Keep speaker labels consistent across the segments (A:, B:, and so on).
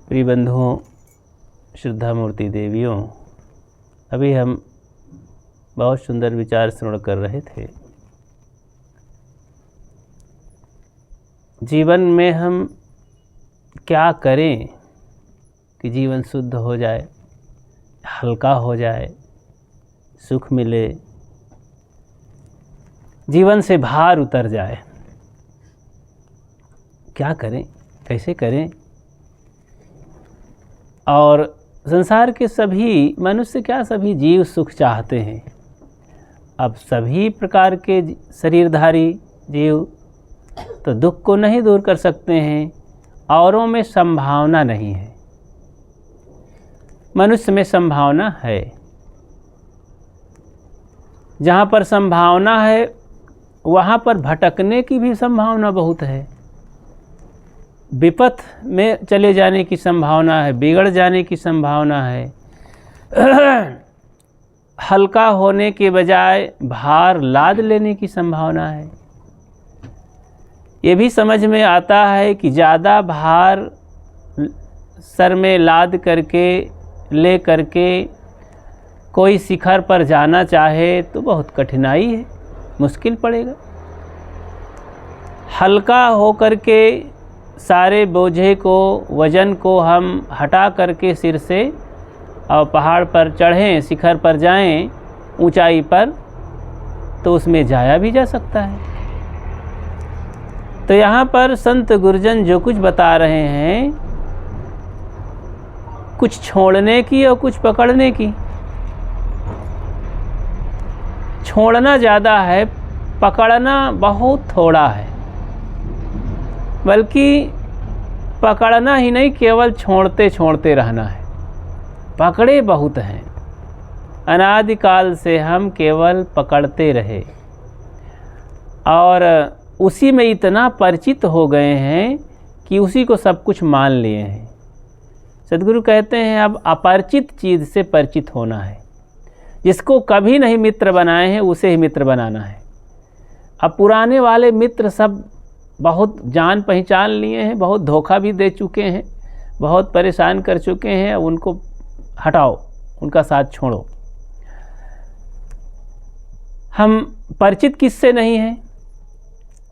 A: प्रिय बंधुओं, श्रद्धा मूर्ति देवियों, अभी हम बहुत सुंदर विचार श्रवण कर रहे थे। जीवन में हम क्या करें कि जीवन शुद्ध हो जाए, हल्का हो जाए, सुख मिले, जीवन से भार उतर जाए। क्या करें, कैसे करें? और संसार के सभी मनुष्य, क्या सभी जीव सुख चाहते हैं। अब सभी प्रकार के शरीरधारी जीव तो दुख को नहीं दूर कर सकते हैं। औरों में संभावना नहीं है, मनुष्य में संभावना है। जहाँ पर संभावना है वहाँ पर भटकने की भी संभावना बहुत है। विपथ में चले जाने की संभावना है, बिगड़ जाने की संभावना है। हल्का होने के बजाय भार लाद लेने की संभावना है। ये भी समझ में आता है कि ज़्यादा भार सर में लाद करके ले करके कोई शिखर पर जाना चाहे तो बहुत कठिनाई है, मुश्किल पड़ेगा। हल्का हो करके सारे बोझे को, वजन को हम हटा करके सिर से और पहाड़ पर चढ़ें, शिखर पर जाएं, ऊंचाई पर, तो उसमें जाया भी जा सकता है। तो यहाँ पर संत गुरुजन जो कुछ बता रहे हैं, कुछ छोड़ने की और कुछ पकड़ने की। छोड़ना ज़्यादा है, पकड़ना बहुत थोड़ा है। बल्कि पकड़ना ही नहीं, केवल छोड़ते छोड़ते रहना है। पकड़े बहुत हैं, अनादिकाल से हम केवल पकड़ते रहे और उसी में इतना परिचित हो गए हैं कि उसी को सब कुछ मान लिए हैं। सद्गुरु कहते हैं अब अपरिचित चीज़ से परिचित होना है। जिसको कभी नहीं मित्र बनाए हैं उसे ही मित्र बनाना है। अब पुराने वाले मित्र सब बहुत जान पहचान लिए हैं, बहुत धोखा भी दे चुके हैं, बहुत परेशान कर चुके हैं। उनको हटाओ, उनका साथ छोड़ो। हम परिचित किससे नहीं हैं?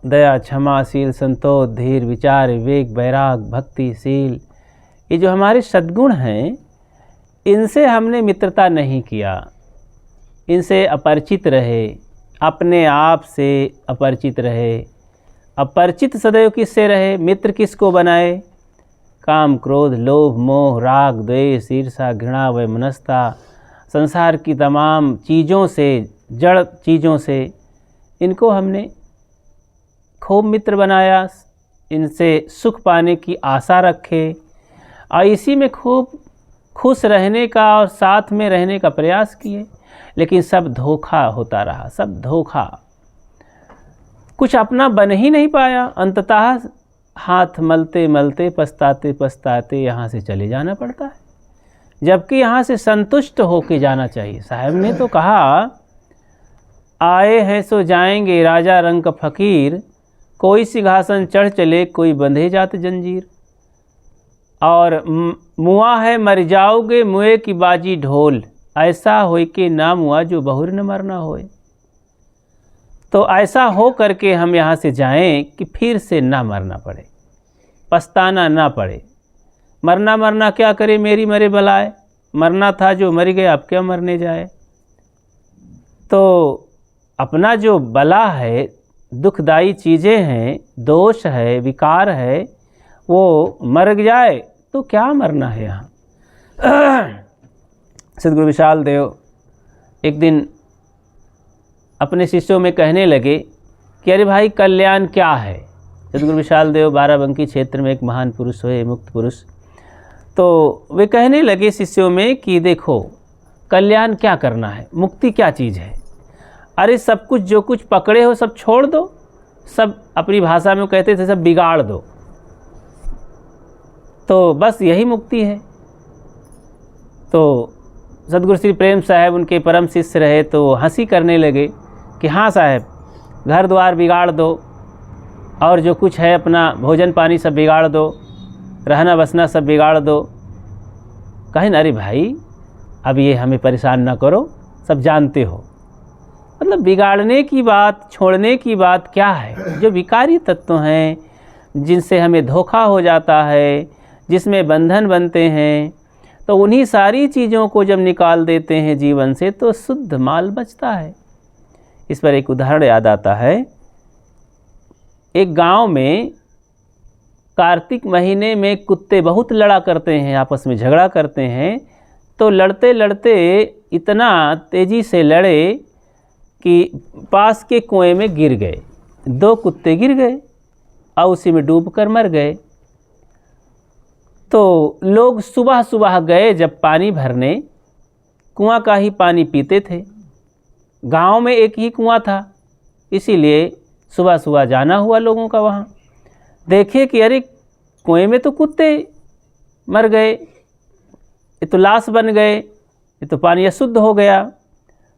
A: दया, क्षमाशील, संतोष, धीर, विचार, विवेक, वैराग, भक्तिशील, ये जो हमारे सद्गुण हैं, इनसे हमने मित्रता नहीं किया। इनसे अपरिचित रहे, अपने आप से अपरिचित रहे। अपरिचित सदैव किससे रहे? मित्र किसको बनाए? काम, क्रोध, लोभ, मोह, राग, द्वेष, ईर्ष्या, घृणा, वैमनस्यता, संसार की तमाम चीज़ों से, जड़ चीज़ों से, इनको हमने खूब मित्र बनाया। इनसे सुख पाने की आशा रखे और इसी में खूब खुश रहने का और साथ में रहने का प्रयास किए। लेकिन सब धोखा होता रहा, सब धोखा। कुछ अपना बन ही नहीं पाया। अंततः हाथ मलते मलते, पछताते पछताते यहाँ से चले जाना पड़ता है, जबकि यहाँ से संतुष्ट होके जाना चाहिए। साहब ने तो कहा, आए हैं सो जाएंगे, राजा रंग का फ़कीर, कोई सिंहासन चढ़ चले, कोई बंधे जात जंजीर। और मुआ है मर जाओगे, मुए की बाजी ढोल, ऐसा होय के ना मुआ जो बहुर न मरना होए। तो ऐसा हो करके हम यहाँ से जाएं कि फिर से ना मरना पड़े, पछताना ना पड़े। मरना क्या करे, मेरी मरे बलाए। मरना था जो मर गए, अब क्या मरने जाए। तो अपना जो बला है, दुखदाई चीज़ें हैं, दोष है, विकार है, वो मर जाए तो क्या मरना है यहाँ। सद्गुरु विशाल देव एक दिन अपने शिष्यों में कहने लगे कि अरे भाई, कल्याण क्या है। सद्गुरु विशाल देव बाराबंकी क्षेत्र में एक महान पुरुष हुए, मुक्त पुरुष। तो वे कहने लगे शिष्यों में कि देखो, कल्याण क्या करना है, मुक्ति क्या चीज़ है। अरे सब कुछ जो कुछ पकड़े हो सब छोड़ दो, सब अपनी भाषा में कहते थे सब बिगाड़ दो, तो बस यही मुक्ति है। तो सद्गुरु श्री प्रेम साहब उनके परम शिष्य रहे, तो हंसी करने लगे कि हाँ साहब, घर द्वार बिगाड़ दो और जो कुछ है अपना भोजन पानी सब बिगाड़ दो, रहना बसना सब बिगाड़ दो। कहे ना, अरे भाई अब ये हमें परेशान ना करो, सब जानते हो। मतलब बिगाड़ने की बात, छोड़ने की बात क्या है? जो विकारी तत्व हैं, जिनसे हमें धोखा हो जाता है, जिसमें बंधन बनते हैं, तो उन्हीं सारी चीज़ों को जब निकाल देते हैं जीवन से तो शुद्ध माल बचता है। इस पर एक उदाहरण याद आता है। एक गांव में कार्तिक महीने में कुत्ते बहुत लड़ा करते हैं, आपस में झगड़ा करते हैं। तो लड़ते लड़ते इतना तेज़ी से लड़े कि पास के कुएं में गिर गए। 2 कुत्ते गिर गए और उसी में डूबकर मर गए। तो लोग सुबह सुबह गए जब पानी भरने, कुआं का ही पानी पीते थे। गांव में एक ही कुआं था, इसीलिए सुबह सुबह जाना हुआ लोगों का वहाँ। देखे कि अरे कुएं में तो कुत्ते मर गए, ये तो लाश बन गए, ये तो पानी अशुद्ध हो गया।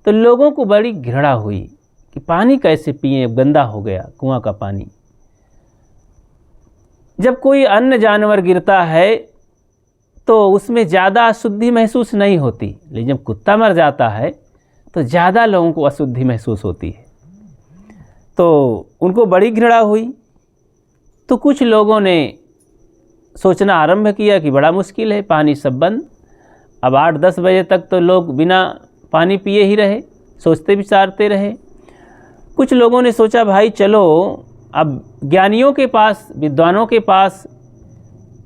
A: तो लोगों को बड़ी घृणा हुई कि पानी कैसे पिए, गंदा हो गया कुआं का पानी। जब कोई अन्य जानवर गिरता है तो उसमें ज़्यादा अशुद्धि महसूस नहीं होती, लेकिन जब कुत्ता मर जाता है तो ज़्यादा लोगों को अशुद्धि महसूस होती है। तो उनको बड़ी घृणा हुई। तो कुछ लोगों ने सोचना आरंभ किया कि बड़ा मुश्किल है, पानी सब बंद। अब 8-10 बजे तक तो लोग बिना पानी पिए ही रहे, सोचते विचारते रहे। कुछ लोगों ने सोचा भाई चलो अब ज्ञानियों के पास, विद्वानों के पास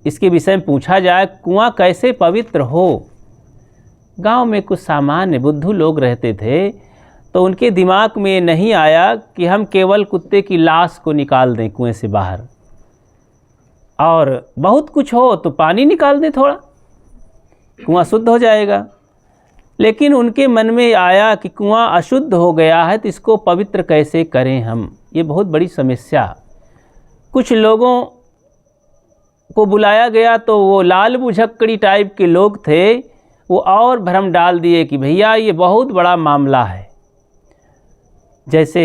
A: इसके विषय में पूछा जाए, कुआं कैसे पवित्र हो। गांव में कुछ सामान्य बुद्धू लोग रहते थे, तो उनके दिमाग में नहीं आया कि हम केवल कुत्ते की लाश को निकाल दें कुएं से बाहर, और बहुत कुछ हो तो पानी निकाल दें थोड़ा, कुआं शुद्ध हो जाएगा। लेकिन उनके मन में आया कि कुआं अशुद्ध हो गया है तो इसको पवित्र कैसे करें हम, ये बहुत बड़ी समस्या। कुछ लोगों को बुलाया गया तो वो लाल बुझक्कड़ी टाइप के लोग थे, वो और भ्रम डाल दिए कि भैया ये बहुत बड़ा मामला है। जैसे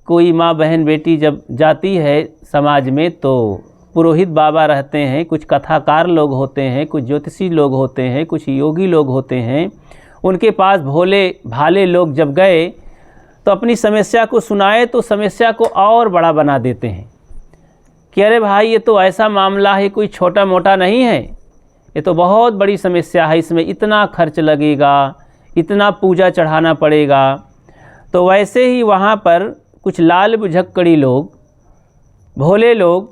A: कोई माँ बहन बेटी जब जाती है समाज में तो पुरोहित बाबा रहते हैं, कुछ कथाकार लोग होते हैं, कुछ ज्योतिषी लोग होते हैं, कुछ योगी लोग होते हैं। उनके पास भोले भाले लोग जब गए तो अपनी समस्या को सुनाए तो समस्या को और बड़ा बना देते हैं कि अरे भाई ये तो ऐसा मामला है, कोई छोटा मोटा नहीं है, ये तो बहुत बड़ी समस्या है, इसमें इतना खर्च लगेगा, इतना पूजा चढ़ाना पड़ेगा। तो वैसे ही वहाँ पर कुछ लाल बुझक्कड़ी लोग, भोले लोग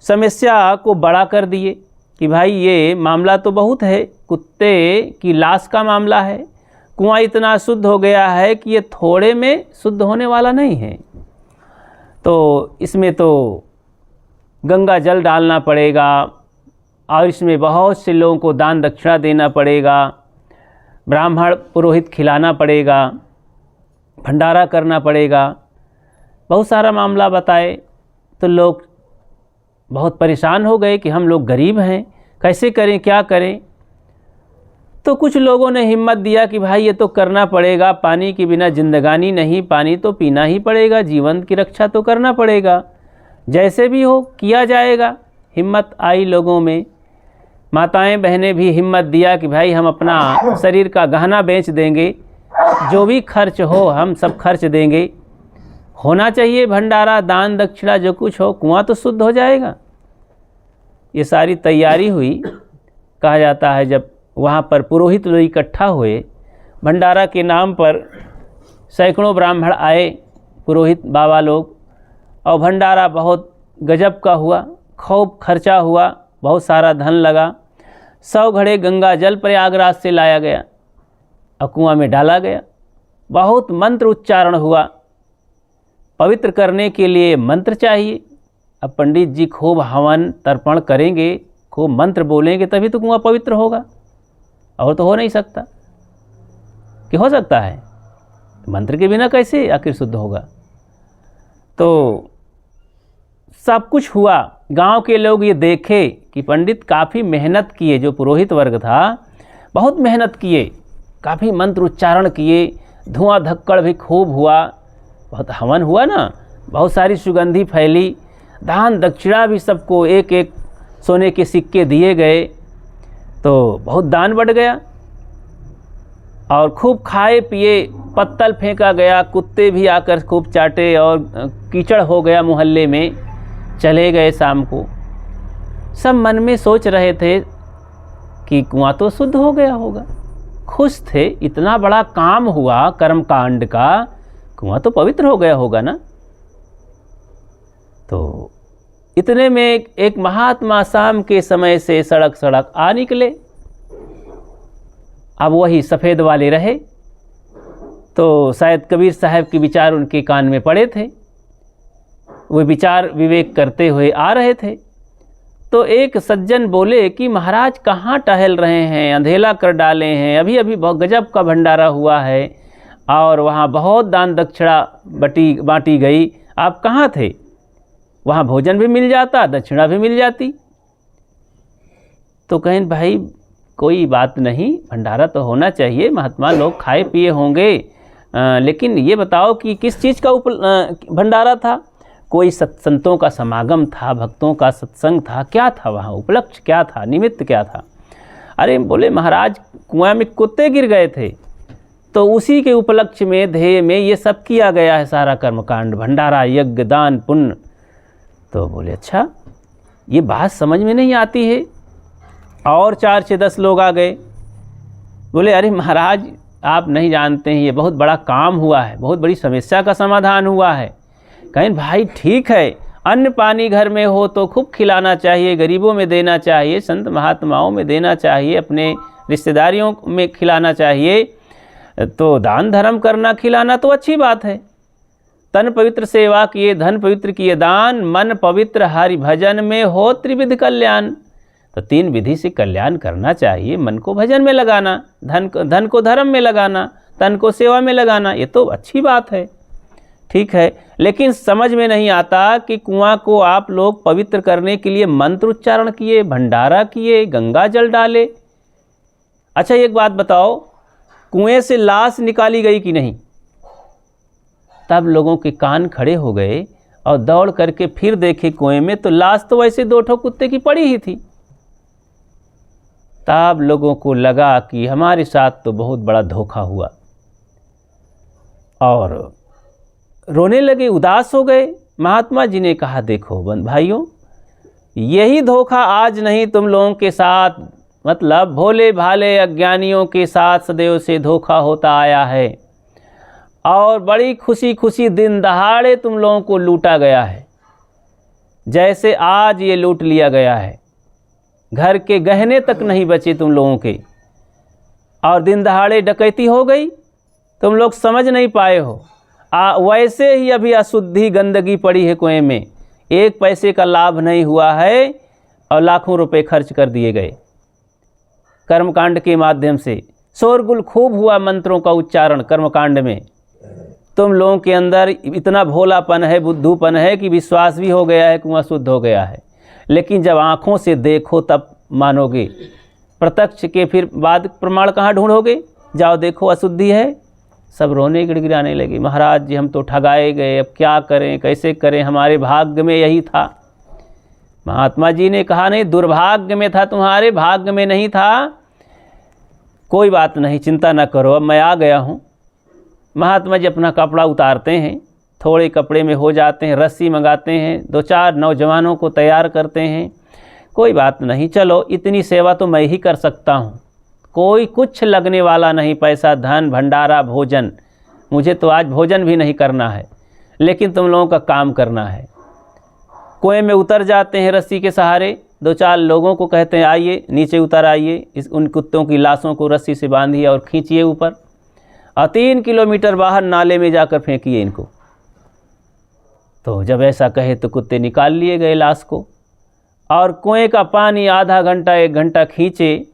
A: समस्या को बड़ा कर दिए कि भाई ये मामला तो बहुत है, कुत्ते की लाश का मामला है, कुआं इतना शुद्ध हो गया है कि ये थोड़े में शुद्ध होने वाला नहीं है, तो इसमें तो गंगा जल डालना पड़ेगा और इसमें बहुत से लोगों को दान दक्षिणा देना पड़ेगा, ब्राह्मण पुरोहित खिलाना पड़ेगा, भंडारा करना पड़ेगा। बहुत सारा मामला बताए तो लोग बहुत परेशान हो गए कि हम लोग गरीब हैं, कैसे करें, क्या करें। तो कुछ लोगों ने हिम्मत दिया कि भाई ये तो करना पड़ेगा, पानी के बिना जिंदगानी नहीं, पानी तो पीना ही पड़ेगा, जीवन की रक्षा तो करना पड़ेगा, जैसे भी हो किया जाएगा। हिम्मत आई लोगों में। माताएं बहनें भी हिम्मत दिया कि भाई हम अपना शरीर का गहना बेच देंगे, जो भी खर्च हो हम सब खर्च देंगे, होना चाहिए भंडारा, दान दक्षिणा, जो कुछ हो, कुआं तो शुद्ध हो जाएगा। ये सारी तैयारी हुई। कहा जाता है जब वहाँ पर पुरोहित लोग इकट्ठा हुए, भंडारा के नाम पर सैकड़ों ब्राह्मण आए, पुरोहित बाबा लोग, और भंडारा बहुत गजब का हुआ, खूब खर्चा हुआ, बहुत सारा धन लगा। 100 घड़े गंगा जल प्रयागराज से लाया गया और कुआं में डाला गया। बहुत मंत्र उच्चारण हुआ, पवित्र करने के लिए मंत्र चाहिए। अब पंडित जी खूब हवन तर्पण करेंगे, खूब मंत्र बोलेंगे, तभी तो कुआं पवित्र होगा, और तो हो नहीं सकता। कि हो सकता है? मंत्र के बिना कैसे आखिर शुद्ध होगा? तो सब कुछ हुआ। गांव के लोग ये देखे कि पंडित काफ़ी मेहनत किए, जो पुरोहित वर्ग था बहुत मेहनत किए, काफ़ी मंत्र उच्चारण किए, धुआं धक्कड़ भी खूब हुआ, बहुत हवन हुआ ना, बहुत सारी सुगंधी फैली, दान दक्षिणा भी सबको एक एक सोने के सिक्के दिए गए तो बहुत दान बढ़ गया और खूब खाए पिए, पत्तल फेंका गया, कुत्ते भी आकर खूब चाटे और कीचड़ हो गया मोहल्ले में। चले गए शाम को। सब मन में सोच रहे थे कि कुआं तो शुद्ध हो गया होगा, खुश थे, इतना बड़ा काम हुआ कर्मकांड का, कुआं तो पवित्र हो गया होगा ना। तो इतने में एक महात्मा शाम के समय से सड़क सड़क आ निकले। अब वही सफ़ेद वाले रहे, तो शायद कबीर साहब के विचार उनके कान में पड़े थे। वे विचार विवेक करते हुए आ रहे थे तो एक सज्जन बोले कि महाराज कहाँ टहल रहे हैं, अंधेला कर डाले हैं, अभी अभी बहुत गजब का भंडारा हुआ है और वहाँ बहुत दान दक्षिणा बाँटी गई, आप कहाँ थे? वहाँ भोजन भी मिल जाता, दक्षिणा भी मिल जाती। तो कहें भाई कोई बात नहीं, भंडारा तो होना चाहिए, महात्मा लोग खाए पिए होंगे, लेकिन ये बताओ कि किस चीज़ का भंडारा था? कोई संतों का समागम था, भक्तों का सत्संग था, क्या था वहाँ? उपलक्ष्य क्या था, निमित्त क्या था? अरे बोले महाराज कुआं में कुत्ते गिर गए थे, तो उसी के उपलक्ष्य में ध्येय में ये सब किया गया है, सारा कर्मकांड, भंडारा, यज्ञ, दान, पुण्य। तो बोले अच्छा, ये बात समझ में नहीं आती है। और 4 से 10 लोग आ गए। बोले अरे महाराज आप नहीं जानते हैं, ये बहुत बड़ा काम हुआ है, बहुत बड़ी समस्या का समाधान हुआ है। कहें भाई ठीक है, अन्न पानी घर में हो तो खूब खिलाना चाहिए, गरीबों में देना चाहिए, संत महात्माओं में देना चाहिए, अपने रिश्तेदारियों में खिलाना चाहिए, तो दान धर्म करना खिलाना तो अच्छी बात है। तन पवित्र सेवा किए, धन पवित्र किए दान, मन पवित्र हरि भजन में हो त्रिविध कल्याण। तो 3 विधि से कल्याण करना चाहिए, मन को भजन में लगाना, धन को धर्म में लगाना, तन को सेवा में लगाना, ये तो अच्छी बात है, ठीक है। लेकिन समझ में नहीं आता कि कुआं को आप लोग पवित्र करने के लिए मंत्र उच्चारण किए, भंडारा किए, गंगा जल डाले। अच्छा एक बात बताओ, कुएं से लाश निकाली गई कि नहीं? तब लोगों के कान खड़े हो गए और दौड़ करके फिर देखे कुएं में, तो लाश तो वैसे 2 ठो कुत्ते की पड़ी ही थी। तब लोगों को लगा कि हमारे साथ तो बहुत बड़ा धोखा हुआ और रोने लगे, उदास हो गए। महात्मा जी ने कहा देखो भाइयों, यही धोखा आज नहीं तुम लोगों के साथ, मतलब भोले भाले अज्ञानियों के साथ सदैव से धोखा होता आया है और बड़ी खुशी खुशी दिन दहाड़े तुम लोगों को लूटा गया है, जैसे आज ये लूट लिया गया है। घर के गहने तक नहीं बचे तुम लोगों के और दिन दहाड़े डकैती हो गई, तुम लोग समझ नहीं पाए हो। वैसे ही अभी अशुद्धि गंदगी पड़ी है कुएं में, 1 पैसे का लाभ नहीं हुआ है और लाखों रुपए खर्च कर दिए गए कर्मकांड के माध्यम से। शोरगुल खूब हुआ मंत्रों का उच्चारण कर्मकांड में। तुम लोगों के अंदर इतना भोलापन है, बुद्धूपन है कि विश्वास भी हो गया है कुआं शुद्ध हो गया है, लेकिन जब आँखों से देखो तब मानोगे, प्रत्यक्ष के फिर बाद प्रमाण कहाँ ढूंढोगे? जाओ देखो अशुद्धि है। सब रोने गिड़गिड़ाने लगे, महाराज जी हम तो ठगाए गए, अब क्या करें, कैसे करें, हमारे भाग्य में यही था। महात्मा जी ने कहा नहीं, दुर्भाग्य में था, तुम्हारे भाग्य में नहीं था। कोई बात नहीं, चिंता न करो, अब मैं आ गया हूँ। महात्मा जी अपना कपड़ा उतारते हैं, थोड़े कपड़े में हो जाते हैं, रस्सी मंगाते हैं, 2-4 नौजवानों को तैयार करते हैं। कोई बात नहीं, चलो इतनी सेवा तो मैं ही कर सकता हूँ, कोई कुछ लगने वाला नहीं, पैसा धन भंडारा भोजन, मुझे तो आज भोजन भी नहीं करना है, लेकिन तुम लोगों का काम करना है। कुएं में उतर जाते हैं रस्सी के सहारे, 2-4 लोगों को कहते हैं आइए नीचे उतर आइए, उन कुत्तों की लाशों को रस्सी से बांधिए और खींचिए ऊपर और 3 किलोमीटर बाहर नाले में जाकर फेंकिए इनको। तो जब ऐसा कहे तो कुत्ते निकाल लिए गए लाश को और कुएं का पानी आधा घंटा 1 घंटा खींचे,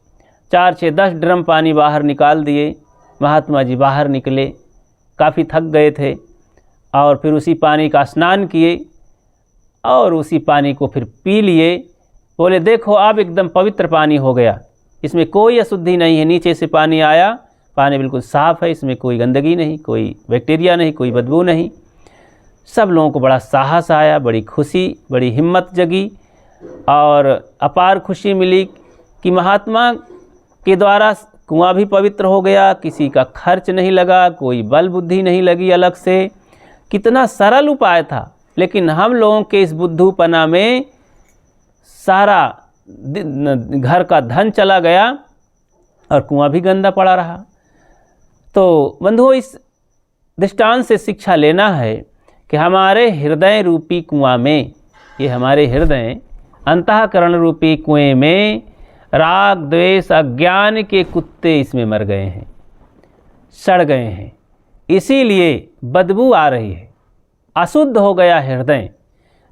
A: 4 से 10 ड्रम पानी बाहर निकाल दिए। महात्मा जी बाहर निकले, काफ़ी थक गए थे और फिर उसी पानी का स्नान किए और उसी पानी को फिर पी लिए। बोले देखो अब एकदम पवित्र पानी हो गया, इसमें कोई अशुद्धि नहीं है, नीचे से पानी आया, पानी बिल्कुल साफ़ है, इसमें कोई गंदगी नहीं, कोई बैक्टीरिया नहीं, कोई बदबू नहीं। सब लोगों को बड़ा साहस आया, बड़ी खुशी, बड़ी हिम्मत जगी और अपार खुशी मिली कि महात्मा के द्वारा कुआं भी पवित्र हो गया, किसी का खर्च नहीं लगा, कोई बल बुद्धि नहीं लगी अलग से। कितना सरल उपाय था, लेकिन हम लोगों के इस बुद्धूपना में सारा घर का धन चला गया और कुआं भी गंदा पड़ा रहा। तो बंधुओं, इस दृष्टांत से शिक्षा लेना है कि हमारे हृदय रूपी कुआं में, ये हमारे हृदय अंतःकरण रूपी कुएं में राग द्वेष अज्ञान के कुत्ते इसमें मर गए हैं, सड़ गए हैं, इसीलिए बदबू आ रही है, अशुद्ध हो गया हृदय।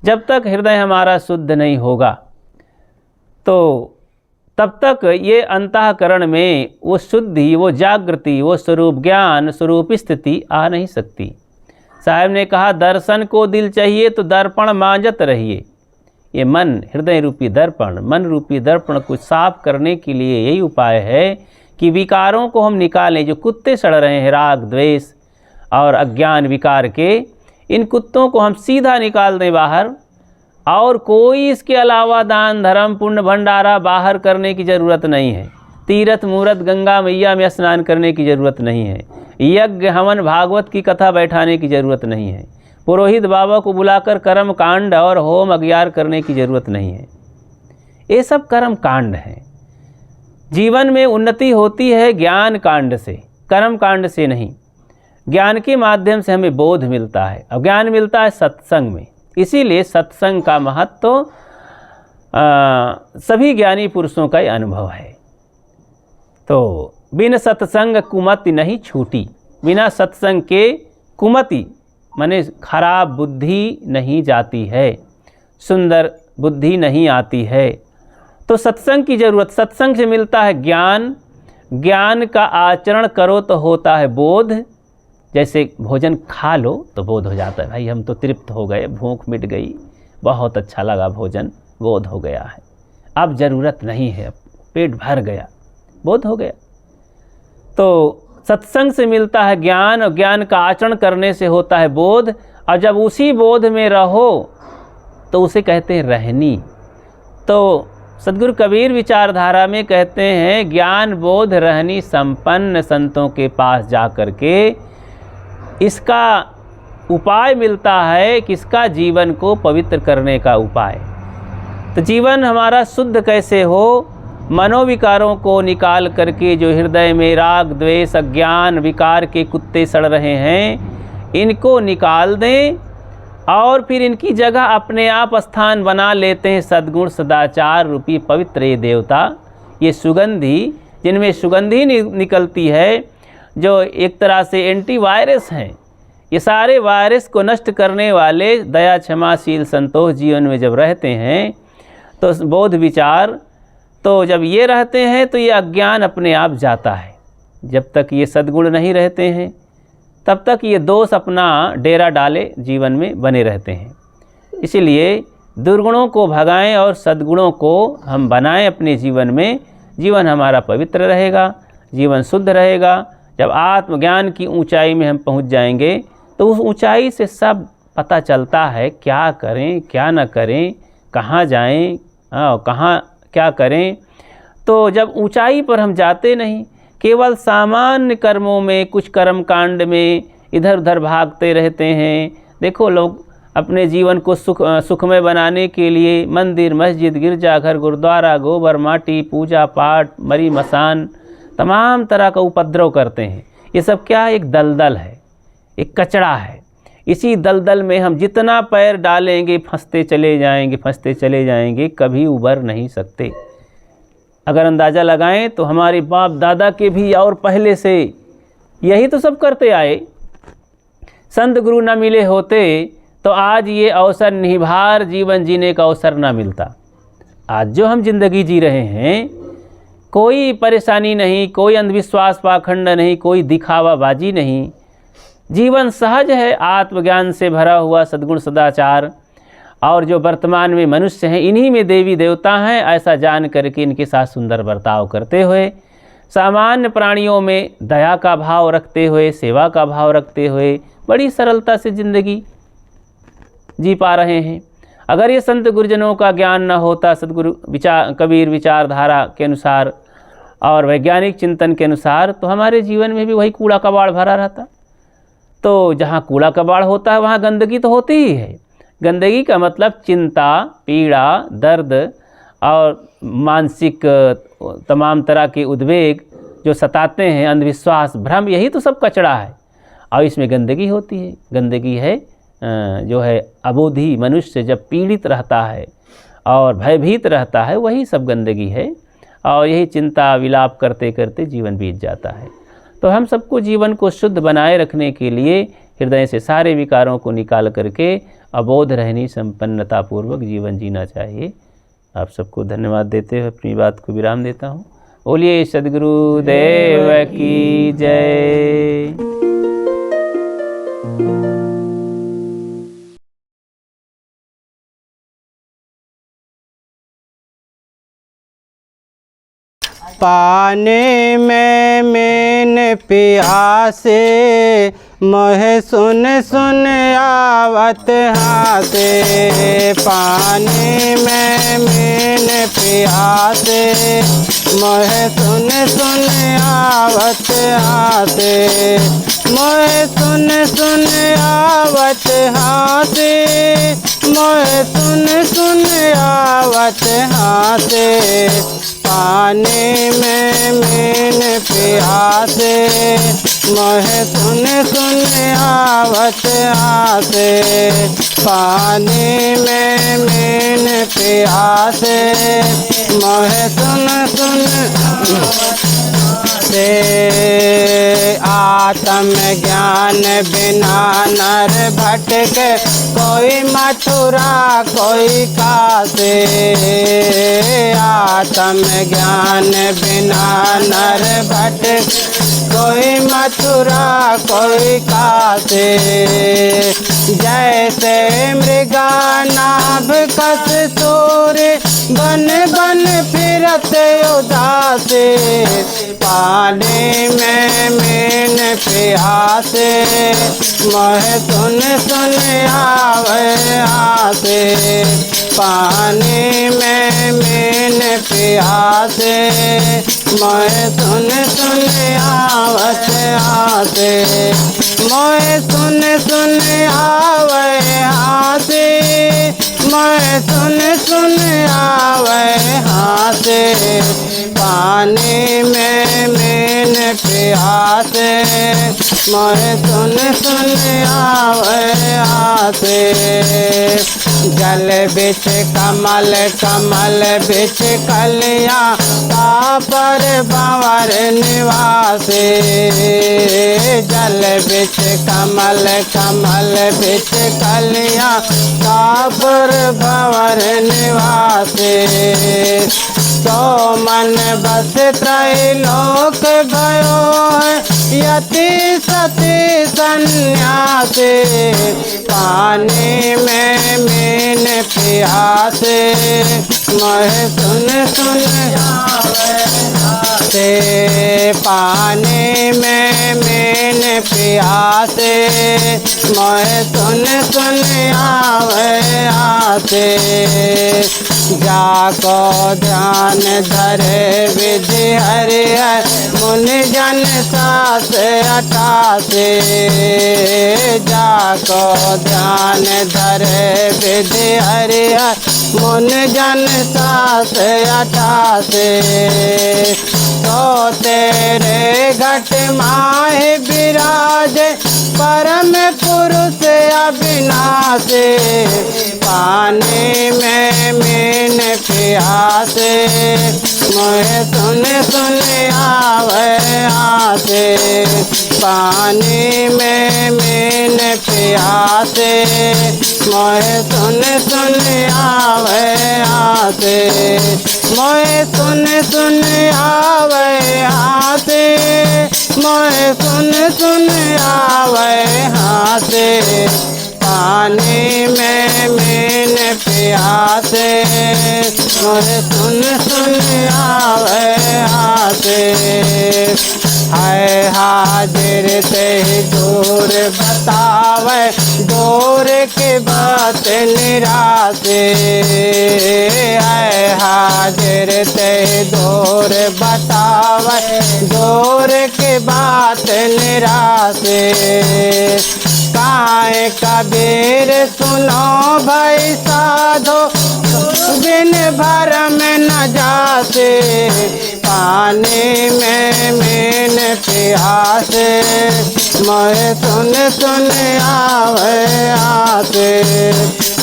A: जब तक हृदय हमारा शुद्ध नहीं होगा तो तब तक ये अंतःकरण में वो शुद्धि, वो जागृति, वो स्वरूप ज्ञान, स्वरूप स्थिति आ नहीं सकती। साहब ने कहा, दर्शन को दिल चाहिए तो दर्पण मांजत रहिए। ये मन, हृदय रूपी दर्पण, मन रूपी दर्पण को साफ करने के लिए यही उपाय है कि विकारों को हम निकालें। जो कुत्ते सड़ रहे हैं राग द्वेष और अज्ञान विकार के, इन कुत्तों को हम सीधा निकाल दें बाहर, और कोई इसके अलावा दान धर्म पुण्य भंडारा बाहर करने की ज़रूरत नहीं है। तीर्थ मूर्त गंगा मैया में स्नान करने की ज़रूरत नहीं है। यज्ञ हवन भागवत की कथा बैठाने की ज़रूरत नहीं है। पुरोहित बाबा को बुलाकर कर्म कांड और होम अज्ञार करने की ज़रूरत नहीं है। ये सब कर्म कांड हैं। जीवन में उन्नति होती है ज्ञान कांड से, कर्म कांड से नहीं। ज्ञान के माध्यम से हमें बोध मिलता है, और ज्ञान मिलता है सत्संग में। इसीलिए सत्संग का महत्व सभी ज्ञानी पुरुषों का ही अनुभव है। तो बिन सत्संग कुमति नहीं छूटी, बिना सत्संग के कुमति माने खराब बुद्धि नहीं जाती है, सुंदर बुद्धि नहीं आती है। तो सत्संग की ज़रूरत, सत्संग से मिलता है ज्ञान, ज्ञान का आचरण करो तो होता है बोध। जैसे भोजन खा लो तो बोध हो जाता है, भाई हम तो तृप्त हो गए, भूख मिट गई, बहुत अच्छा लगा भोजन, बोध हो गया है, अब ज़रूरत नहीं है, पेट भर गया, बोध हो गया। तो सत्संग से मिलता है ज्ञान, और ज्ञान का आचरण करने से होता है बोध। और जब उसी बोध में रहो तो उसे कहते हैं रहनी। तो सद्गुरु कबीर विचारधारा में कहते हैं, ज्ञान बोध रहनी संपन्न संतों के पास जा कर के इसका उपाय मिलता है, किसका, जीवन को पवित्र करने का उपाय। तो जीवन हमारा शुद्ध कैसे हो, मनोविकारों को निकाल करके जो हृदय में राग द्वेष अज्ञान विकार के कुत्ते सड़ रहे हैं, इनको निकाल दें और फिर इनकी जगह अपने आप स्थान बना लेते हैं सद्गुण सदाचार रूपी पवित्र ये देवता, ये सुगंधी, जिनमें सुगंधी निकलती है, जो एक तरह से एंटीवायरस हैं। ये सारे वायरस को नष्ट करने वाले दया क्षमाशील संतोष जीवन में जब रहते हैं तो बोध विचार, तो जब ये रहते हैं तो ये अज्ञान अपने आप जाता है। जब तक ये सद्गुण नहीं रहते हैं तब तक ये दोष अपना डेरा डाले जीवन में बने रहते हैं। इसीलिए दुर्गुणों को भगाएं और सद्गुणों को हम बनाएं अपने जीवन में। जीवन हमारा पवित्र रहेगा, जीवन शुद्ध रहेगा। जब आत्मज्ञान की ऊंचाई में हम पहुंच जाएंगे तो उस ऊंचाई से सब पता चलता है, क्या करें क्या न करें, कहाँ जाएं, कहाँ क्या करें। तो जब ऊंचाई पर हम जाते नहीं, केवल सामान्य कर्मों में, कुछ कर्म कांड में इधर उधर भागते रहते हैं। देखो, लोग अपने जीवन को सुखमय बनाने के लिए मंदिर मस्जिद गिरजाघर गुरुद्वारा गोबर माटी पूजा पाठ मरी मसान तमाम तरह का उपद्रव करते हैं। ये सब क्या, एक दलदल है, एक कचड़ा है। इसी दलदल में हम जितना पैर डालेंगे फंसते चले जाएंगे, फंसते चले जाएंगे, कभी उबर नहीं सकते। अगर अंदाज़ा लगाएं तो हमारे बाप दादा के भी और पहले से यही तो सब करते आए। संत गुरु न मिले होते तो आज ये अवसर निभार जीवन जीने का अवसर ना मिलता। आज जो हम जिंदगी जी रहे हैं, कोई परेशानी नहीं, कोई अंधविश्वास पाखंड नहीं, कोई दिखावाबाजी नहीं। जीवन सहज है, आत्मज्ञान से भरा हुआ सद्गुण सदाचार। और जो वर्तमान में मनुष्य हैं, इन्हीं में देवी देवता हैं, ऐसा जान करके इनके साथ सुंदर बर्ताव करते हुए, सामान्य प्राणियों में दया का भाव रखते हुए, सेवा का भाव रखते हुए बड़ी सरलता से ज़िंदगी जी पा रहे हैं। अगर ये संत गुरुजनों का ज्ञान न होता, सदगुरु कबीर विचारधारा के अनुसार और वैज्ञानिक चिंतन के अनुसार, तो हमारे जीवन में भी वही कूड़ा कबाड़ भरा रहता। तो जहाँ कूड़ा कबाड़ होता है वहाँ गंदगी तो होती ही है। गंदगी का मतलब चिंता, पीड़ा, दर्द और मानसिक तमाम तरह के उद्वेग जो सताते हैं, अंधविश्वास, भ्रम, यही तो सब कचरा है और इसमें गंदगी होती है। गंदगी है जो है अबोधी मनुष्य जब पीड़ित रहता है और भयभीत रहता है, वही सब गंदगी है और यही चिंता विलाप करते करते जीवन बीत जाता है। तो हम सबको जीवन को शुद्ध बनाए रखने के लिए हृदय से सारे विकारों को निकाल करके अबोध रहनी संपन्नतापूर्वक जीवन जीना चाहिए। आप सबको धन्यवाद देते हुए अपनी बात को विराम देता हूँ। बोलिए सद्गुरु देव की जय।
B: पानी में मीन प्यासे, मोहे सुन सुन आवत हाथे। पानी में मीन प्यासे, मोहे सुन सुन आवत हाथे। मोहे सुन सुन आवत हाथे, मोहे सुन सुन आवत हाथे। पानी में मीन प्यासे, मोहे सुन सुन आवत हाथे। पानी में मीन प्यासे, मोहे सुन सुन से। आत्म ज्ञान बिना नर भटके, कोई मथुरा कोई काशी। आत्म ज्ञान बिना नर भटके, कोई मथुरा कोई काशी। जैसे मृगा नाभ कस सूर्य, बन बन फिरत उदासे। पानी में मीन प्यासे, मोहे सुन सुन आवे आसे। पानी में मीन प्यासे, मोहे सुन सुन आवत आसे। मोहे सुन सुन आवे आसे, मोहे सुन सुन आवे आसे। पानी में मीन प्यासे, मोहे सुन सुन आवे आसे। जल बिच कमल, कमल बिच कलिया, तापर भंवर निवासे। जल बिच कमल, कमल बिच कलिया, तापर भंवर निवासे। तो मन बस त्रैलोक भयो है, यति सती सन्यासे। पानी में मीन प्यासे, मोहे सुन सुन आसे। पानी में मीन प्यासे, मोहे सुन सुन आवे आसे। जाको ध्यान धरे विधि हरि है, मुनि जन सास अठासे। जाको ध्यान धरे विधि हरि है, मुनि जन सास अठासे। तो तेरे घट माहे विराज, परम पुरुष अविनाशी। पानी में मीन प्यासे, मोहे सुन सुन आवे आसे। पानी में मीन प्यासे, मोहे सुन सुन आवे आसे। मोहे सुन सुन आवे आसे, मोहे सुन सुन आवे आसे। पानी में मीन प्यासे, मोहे सुन सुन आवे आसे। है हाजिर से ही दूर बतावे, दूर की बात निरासे है हाजिर ते दूर बतावे दूर की बात निरासे काहे कबीर सुनो भाई साधो बिन भर में न जाते पानी में मीन प्यासे मैं सुन आवे आते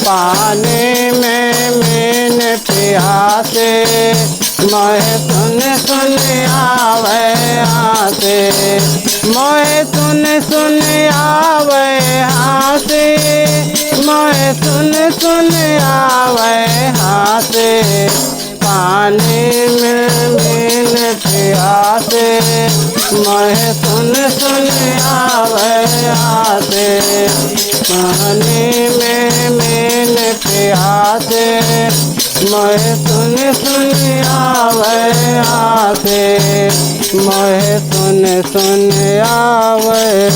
B: पानी में मीन प्यासे मैं सुन आवे आते मैं सुन आवे हासे मैं सुन आवे हासे पानी में मीन प्यासे मैं सुन आवे आते पानी में मीन प्यासे मैं सुन आवे आते मैं सुन आवे